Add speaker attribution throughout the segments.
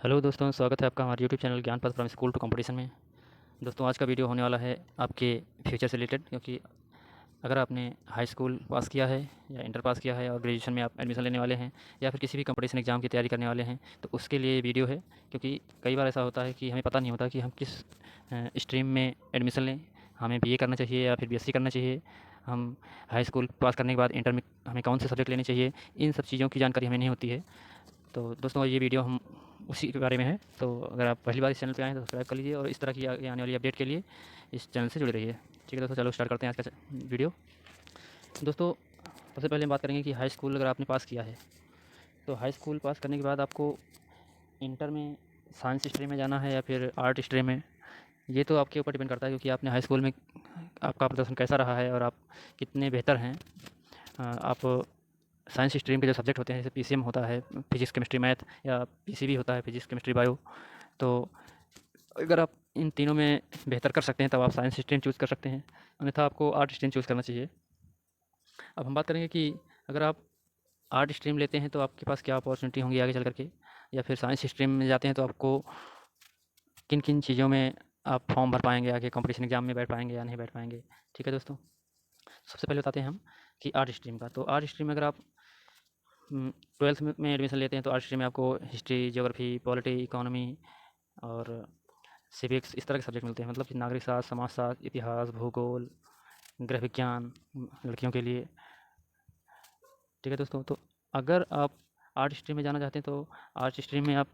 Speaker 1: Hello दोस्तों, स्वागत है आपका हमारे यूट्यूब चैनल ज्ञान पथ फ्रॉम स्कूल टू कंपटीशन में। दोस्तों, आज का वीडियो होने वाला है आपके फ्यूचर से रिलेटेड, क्योंकि अगर आपने हाई स्कूल पास किया है या इंटर पास किया है और ग्रेजुएशन में आप एडमिशन लेने वाले हैं या फिर किसी भी कंपटीशन एग्ज़ाम की तैयारी करने वाले हैं, तो उसके लिए ये वीडियो है। क्योंकि कई बार ऐसा होता है कि हमें पता नहीं होता कि हम किस स्ट्रीम में एडमिशन लें। हमें बीए करना चाहिए या फिर बीएससी करना चाहिए। हम हाई स्कूल पास करने के बाद इंटर में हमें कौन से सब्जेक्ट लेने चाहिए, इन सब चीज़ों की जानकारी हमें नहीं होती है। तो दोस्तों, ये वीडियो हम उसी के बारे में है। तो अगर आप पहली बार इस चैनल पे आए हैं तो सब्सक्राइब कर लीजिए और इस तरह की आगे आने वाली अपडेट के लिए इस चैनल से जुड़े रहिए। ठीक है दोस्तों, चलो स्टार्ट करते हैं आज का वीडियो। दोस्तों, सबसे पहले हम बात करेंगे कि हाई स्कूल अगर आपने पास किया है तो हाई स्कूल पास करने के बाद आपको इंटर में साइंस स्ट्रीम में जाना है या फिर आर्ट स्ट्रीम में। ये तो आपके ऊपर डिपेंड करता है, क्योंकि आपने हाई स्कूल में आपका प्रदर्शन कैसा रहा है और आप कितने बेहतर हैं। आप साइंस स्ट्रीम के जो सब्जेक्ट होते हैं, जैसे पीसीएम होता है, फिजिक्स केमिस्ट्री मैथ, या पीसीबी होता है, फिजिक्स केमिस्ट्री बायो। तो अगर आप इन तीनों में बेहतर कर सकते हैं तब आप साइंस स्ट्रीम चूज़ कर सकते हैं, अन्यथा आपको आर्ट स्ट्रीम चूज़ करना चाहिए। अब हम बात करेंगे कि अगर आप आर्ट स्ट्रीम लेते हैं तो आपके पास क्या अपॉर्चुनिटी होंगी आगे चल करके, या फिर साइंस स्ट्रीम में जाते हैं तो आपको किन किन चीज़ों में आप फॉर्म भर पाएंगे, आगे कंपटीशन एग्जाम में बैठ पाएंगे या नहीं बैठ पाएंगे। ठीक है दोस्तों, सबसे पहले बताते हैं हम कि आर्ट स्ट्रीम का। तो आर्ट स्ट्रीम में अगर आप 12th में एडमिशन लेते हैं तो आर्ट स्ट्रीम में आपको हिस्ट्री, ज्योग्राफी, पॉलिटी, इकोनॉमी और सिविक्स, इस तरह के सब्जेक्ट मिलते हैं। मतलब कि नागरिक शास्त्र, समाजशास्त्र, इतिहास, भूगोल, गृह विज्ञान लड़कियों के लिए। ठीक है दोस्तों, तो अगर आप आर्ट स्ट्रीम में जाना चाहते हैं तो आर्ट स्ट्रीम में आप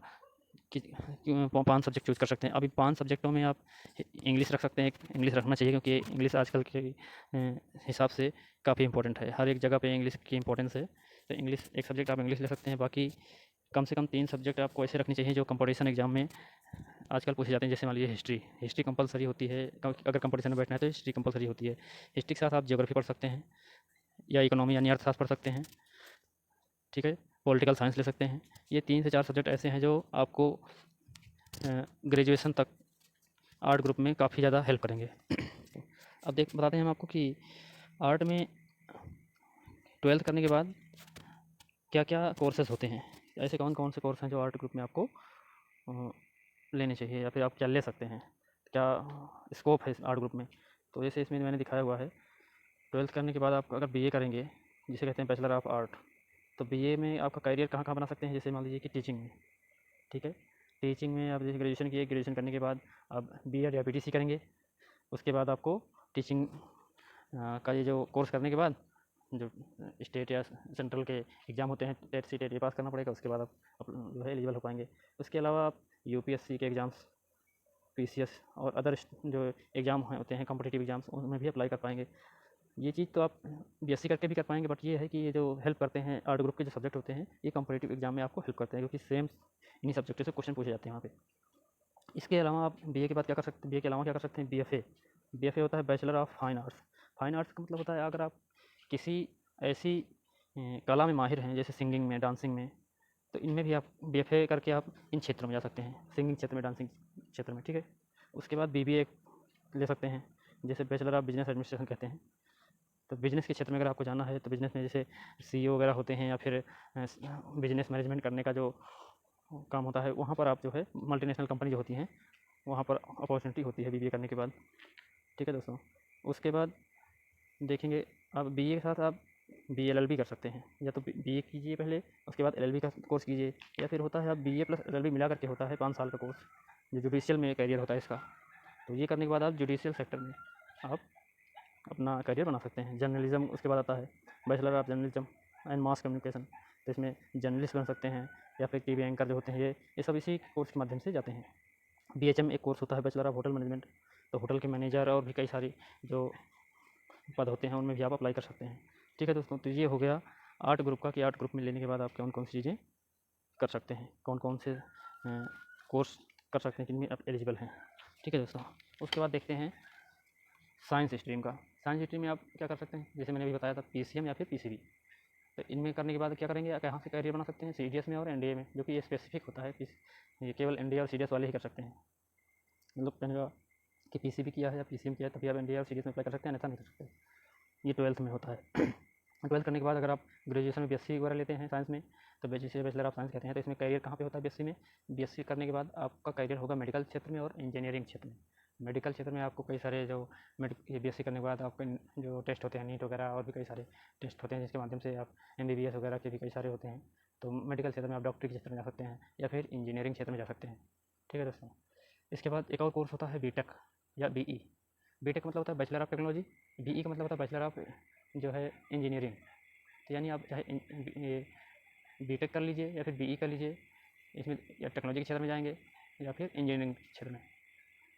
Speaker 1: 5 सब्जेक्ट चूज़ कर सकते हैं। अभी 5 सब्जेक्टों में आप इंग्लिश रख सकते हैं। इंग्लिश रखना चाहिए, क्योंकि इंग्लिश आजकल के हिसाब से काफ़ी इंपॉर्टेंट है। हर एक जगह पे इंग्लिश की इंपॉर्टेंस है। तो इंग्लिश एक सब्जेक्ट आप इंग्लिश ले सकते हैं। बाकी कम से कम 3 सब्जेक्ट आपको ऐसे रखनी चाहिए जो कंपटीशन एग्जाम में आजकल पूछे जाते हैं। जैसे मान लीजिए हिस्ट्री, हिस्ट्री कंपलसरी होती है। अगर कंपटीशन में बैठना है तो हिस्ट्री कंपलसरी होती है। हिस्ट्री के साथ आप ज्योग्राफी पढ़ सकते हैं या इकोनॉमी यानी अर्थशास्त्र पढ़ सकते हैं। ठीक है, पॉलिटिकल साइंस ले सकते हैं। ये 3 से 4 सब्जेक्ट ऐसे हैं जो आपको ग्रेजुएशन तक आर्ट ग्रुप में काफ़ी ज़्यादा हेल्प करेंगे। अब बताते हैं हम आपको कि आर्ट में 12th करने के बाद क्या क्या कोर्सेज होते हैं। ऐसे कौन कौन से कोर्स हैं जो आर्ट ग्रुप में आपको लेने चाहिए या फिर आप क्या ले सकते हैं, क्या स्कोप है इस आर्ट ग्रुप में। तो जैसे इसमें मैंने दिखाया हुआ है, 12th करने के बाद आप अगर बीए करेंगे, जिसे कहते हैं बैचलर ऑफ आर्ट, तो बीए में आपका करियर कहाँ कहाँ बना सकते हैं। जैसे मान लीजिए कि टीचिंग में। ठीक है, टीचिंग में आप जैसे ग्रेजुएशन किए, ग्रेजुएशन करने के बाद आप बीएड या पीटीसी करेंगे। उसके बाद आपको टीचिंग का ये जो कोर्स करने के बाद जो स्टेट या सेंट्रल के एग्ज़ाम होते हैं, टेट सी टेट ये पास करना पड़ेगा। उसके बाद आप जो है एलिजिबल हो पाएंगे। उसके अलावा आप यूपीएससी के एग्ज़ाम्स, पीसीएस और अदर जो एग्ज़ाम होते हैं कॉम्पिटिटिव एग्ज़ाम्स, उनमें भी अप्लाई कर पाएंगे। ये चीज़ तो आप बीएससी करके भी कर पाएंगे, बट ये है कि ये जो हेल्प करते हैं आर्ट ग्रुप के जो सब्जेक्ट होते हैं, ये कॉम्पिटिटिव एग्जाम में आपको हेल्प करते हैं, क्योंकि सेम इन्हीं सब्जेक्ट से क्वेश्चन पूछे जाते हैं वहाँ पे। इसके अलावा आप बीए के बाद क्या कर सकते हैं, बीए के अलावा क्या कर सकते हैं, बीएफए। बीएफए होता है bachelor of fine arts. Fine arts का मतलब होता है अगर आप किसी ऐसी कला में माहिर हैं, जैसे सिंगिंग में, डांसिंग में, तो इनमें भी आप बीएफए करके आप इन क्षेत्रों में जा सकते हैं, सिंगिंग क्षेत्र में, डांसिंग क्षेत्र में। ठीक है, उसके बाद बीबीए ले सकते हैं, जैसे बैचलर ऑफ बिजनेस एडमिनिस्ट्रेशन कहते हैं। तो बिजनेस के क्षेत्र में अगर आपको जाना है तो बिजनेस में जैसे सीईओ वगैरह होते हैं, या फिर बिजनेस मैनेजमेंट करने का जो काम होता है, वहाँ पर आप जो है मल्टीनेशनल कंपनी जो होती हैं वहाँ पर अपॉर्चुनिटी होती है बीबीए करने के बाद। ठीक है दोस्तों, उसके बाद देखेंगे आप बीए के साथ आप बीएलएलबी कर सकते हैं। या तो बीए कीजिए पहले, उसके बाद एलएलबी का कोर्स कीजिए, या फिर होता है आप बीए प्लस एलएलबी मिला करके होता है 5 साल का कोर्स, जो जुडिशियल में करियर होता है इसका। तो ये करने के बाद आप जुडिशियल सेक्टर में आप अपना करियर बना सकते हैं। जर्नलिज्म उसके बाद आता है, bachelor of journalism and mass communication. तो इसमें जर्नलिस्ट बन सकते हैं, या फिर टीवी एंकर जो होते हैं, ये सब इसी कोर्स के माध्यम से जाते हैं। बीएचएम एक कोर्स होता है, बैचलर ऑफ होटल मैनेजमेंट। तो होटल के मैनेजर और भी कई सारी जो पद होते हैं उनमें भी आप अप्लाई कर सकते हैं। ठीक है दोस्तों, तो ये हो गया आर्ट ग्रुप का, कि आर्ट ग्रुप में लेने के बाद आप कौन कौन सी चीज़ें कर सकते हैं, कौन कौन से कोर्स कर सकते हैं, जिनमें आप एलिजिबल हैं। ठीक है दोस्तों, उसके बाद देखते हैं साइंस स्ट्रीम का। साइंस स्ट्रीम में आप क्या कर सकते हैं, जैसे मैंने अभी बताया था, पीसीएम या फिर पीसीबी। तो इनमें करने के बाद क्या करेंगे, कहाँ से करियर बना सकते हैं, सीडीएस में और एनडीए में, जो कि ये स्पेसिफिक होता है कि ये केवल एनडीए और सीडीएस वाले ही कर सकते हैं। मतलब कहने का कि पीसीबी किया है या पीसीएम किया है तभी आप एनडीए और सीडीएस में अप्लाई कर सकते हैं, अन्यथा नहीं कर सकते। ये 12th में होता है। 12th करने के बाद अगर आप ग्रेजुएशन में बीएससी वगैरह लेते हैं साइंस में, तो जिसे बैचलर ऑफ साइंस कहते हैं। तो इसमें करियर कहाँ पे होता है बीएससी में? बीएससी करने के बाद आपका करियर होगा मेडिकल क्षेत्र में और इंजीनियरिंग क्षेत्र में। मेडिकल क्षेत्र में आपको कई सारे जो बीएससी करने के बाद आपके जो टेस्ट होते हैं नीट वगैरह और भी कई सारे टेस्ट होते हैं जिसके माध्यम से आप एमबीबीएस वगैरह के भी कई सारे होते हैं। तो मेडिकल क्षेत्र में आप डॉक्टरी के क्षेत्र में जा सकते हैं या फिर इंजीनियरिंग क्षेत्र में जा सकते हैं। ठीक है दोस्तों। इसके बाद एक और कोर्स होता है बीटेक या बीई। बीटेक मतलब होता है बैचलर ऑफ टेक्नोलॉजी, बीई का मतलब होता है बैचलर ऑफ जो है इंजीनियरिंग। तो यानी आप चाहे बीटेक कर लीजिए या फिर बीई कर लीजिए, इसमें या टेक्नोलॉजी के क्षेत्र में जाएंगे या फिर इंजीनियरिंग क्षेत्र में।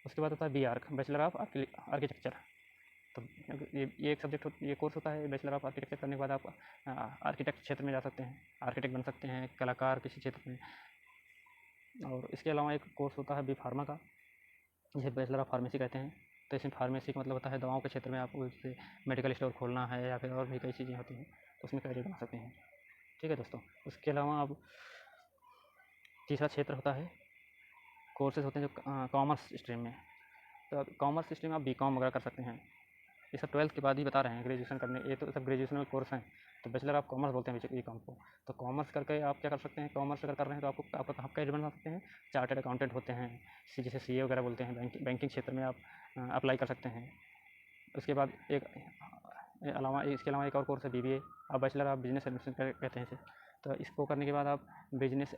Speaker 1: उसके बाद होता है B Arch, bachelor of architecture. तो ये एक सब्जेक्ट ये कोर्स होता है। बैचलर ऑफ आर्किटेक्चर करने के बाद आप आर्किटेक्ट क्षेत्र में जा सकते हैं, आर्किटेक्ट बन सकते हैं, कलाकार किसी क्षेत्र में। और इसके अलावा एक कोर्स होता है बी फार्मा का, जिसे बैचलर ऑफ फार्मेसी कहते हैं। तो इसमें फार्मेसी का मतलब होता है दवाओं के क्षेत्र में आपको जैसे मेडिकल स्टोर खोलना है या फिर और भी कई चीज़ें होती हैं तो उसमें करियर बना सकते हैं। ठीक है दोस्तों। उसके अलावा अब तीसरा क्षेत्र होता है, कोर्सेज होते हैं जो कॉमर्स स्ट्रीम में। तो कॉमर्स स्ट्रीम में आप बीकॉम वगैरह कर सकते हैं। ये सब 12th के बाद ही बता रहे हैं, ग्रेजुएशन करने, ये तो सब ग्रेजुएशन में कोर्स हैं। तो बैचलर ऑफ कॉमर्स बोलते हैं बीकॉम को। तो कॉमर्स करके आप क्या कर सकते हैं, कॉमर्स अगर कर रहे हैं तो आपको आपका कहाँ करियर बना सकते हैं, चार्टर्ड अकाउंटेंट होते हैं, जैसे सीए वगैरह बोलते हैं, बैंकिंग क्षेत्र में आप अप्लाई कर सकते हैं। उसके बाद इसके अलावा एक और कोर्स है बीबीए, आप बैचलर ऑफ बिजनेस एडमिनिस्ट्रेशन कहते हैं इसे। तो इसको करने के बाद आप बिजनेस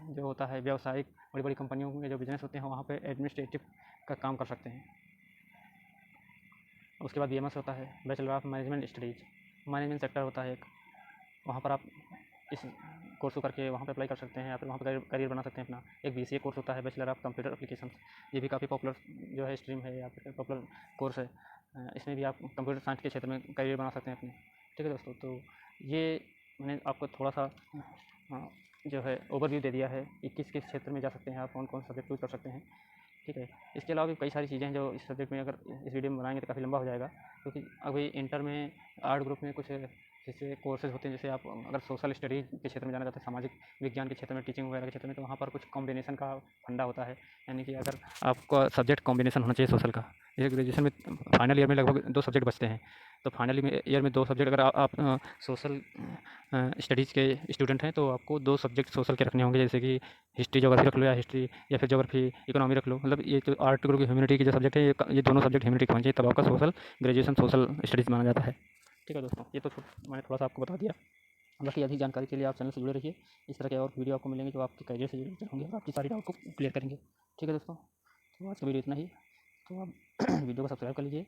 Speaker 1: जो होता है व्यावसायिक बड़ी बड़ी कंपनियों में जो बिजनेस होते हैं वहाँ पे एडमिनिस्ट्रेटिव का काम कर सकते हैं। उसके बाद बीएमएस होता है, bachelor of management studies, management sector होता है एक, वहाँ पर आप इस कोर्स को करके वहाँ पे अप्लाई कर सकते हैं या फिर वहाँ पर करियर बना सकते हैं अपना। एक बीसीए कोर्स होता है, बैचलर ऑफ कंप्यूटर एप्लीकेशन, ये भी काफ़ी पॉपुलर जो है स्ट्रीम है या फिर पॉपुलर कोर्स है। इसमें भी आप कंप्यूटर साइंस के क्षेत्र में करियर बना सकते हैं अपने। ठीक है दोस्तों। तो ये मैंने आपको थोड़ा सा जो है ओवरव्यू दे दिया है कि किस किस क्षेत्र में जा सकते हैं आप, कौन कौन सब्जेक्ट चूज कर सकते हैं। ठीक है। इसके अलावा भी कई सारी चीज़ें हैं जो इस सब्जेक्ट में अगर इस वीडियो में बनाएंगे तो काफ़ी लंबा हो जाएगा, क्योंकि अभी इंटर में आर्ट ग्रुप में कुछ जैसे कोर्सेज होते हैं, जैसे आप अगर सोशल स्टडीज़ के क्षेत्र में जाना चाहते हैं, सामाजिक विज्ञान के क्षेत्र में, टीचिंग वगैरह के क्षेत्र में, तो वहाँ पर कुछ कॉम्बिनेशन का फंडा होता है। यानी कि अगर आपका सब्जेक्ट कॉम्बिनेशन होना चाहिए सोशल का। जैसे ग्रेजुएशन में फाइनल ईयर में लगभग 2 सब्जेक्ट बचते हैं, तो फाइनल ईयर में 2 सब्जेक्ट अगर आप सोशल स्टडीज़ के स्टूडेंट हैं तो आपको 2 सब्जेक्ट सोशल के रखने होंगे, जैसे कि हिस्ट्री जोग्राफी रख लो या हिस्ट्री या फिर जोग्राफी इकोनॉमी रख लो। मतलब ये जो आर्ट ग्रुप की ह्यूमैनिटी के जो सब्जेक्ट है ये दोनों सब्जेक्ट ह्यूमैनिटी के होने चाहिए, तब आपका सोशल ग्रेजुएशन सोशल स्टडीज़ माना जाता है। ठीक है दोस्तों, ये तो मैंने थोड़ा सा आपको बता दिया। बाकी अधिक जानकारी के लिए आप चैनल से जुड़े रहिए। इस तरह के और वीडियो आपको मिलेंगे जो आपके करियर से जुड़े होंगे और आपकी सारी डाउट को क्लियर करेंगे। ठीक है दोस्तों, तो आज का वीडियो इतना ही। तो आप वीडियो को सब्सक्राइब कर लीजिए,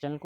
Speaker 1: चैनल को